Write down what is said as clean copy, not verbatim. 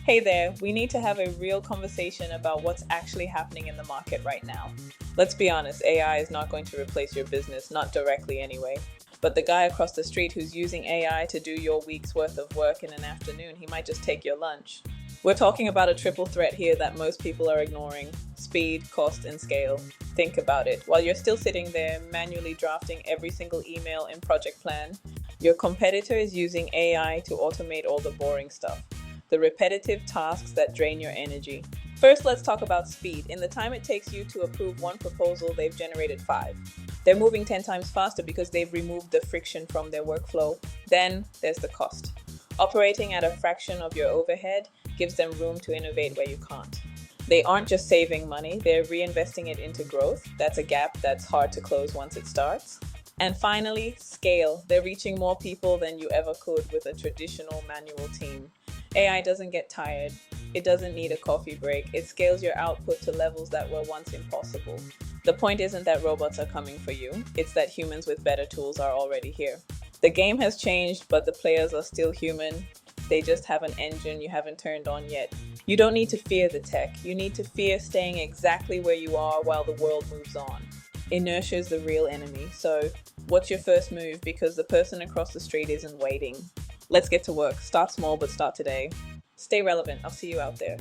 Hey there, we need to have a real conversation about what's actually happening in the market right now. Let's be honest, AI is not going to replace your business, not directly anyway. But the guy across the street who's using AI to do your week's worth of work in an afternoon, he might just take your lunch. We're talking about a triple threat here that most people are ignoring: speed, cost, and scale. Think about it. While you're still sitting there manually drafting every single email in Project Plan, your competitor is using AI to automate all the boring stuff, the repetitive tasks that drain your energy. First, let's talk about speed. In the time it takes you to approve one proposal, they've generated five. They're moving 10 times faster because they've removed the friction from their workflow. Then there's the cost. Operating at a fraction of your overhead gives them room to innovate where you can't. They aren't just saving money, they're reinvesting it into growth. That's a gap that's hard to close once it starts. And finally, scale. They're reaching more people than you ever could with a traditional manual team. AI doesn't get tired. It doesn't need a coffee break. It scales your output to levels that were once impossible. The point isn't that robots are coming for you, it's that humans with better tools are already here. The game has changed, but the players are still human. They just have an engine you haven't turned on yet. You don't need to fear the tech. You need to fear staying exactly where you are while the world moves on. Inertia is the real enemy. So, what's your first move? Because the person across the street isn't waiting. Let's get to work. Start small, but start today. Stay relevant. I'll see you out there.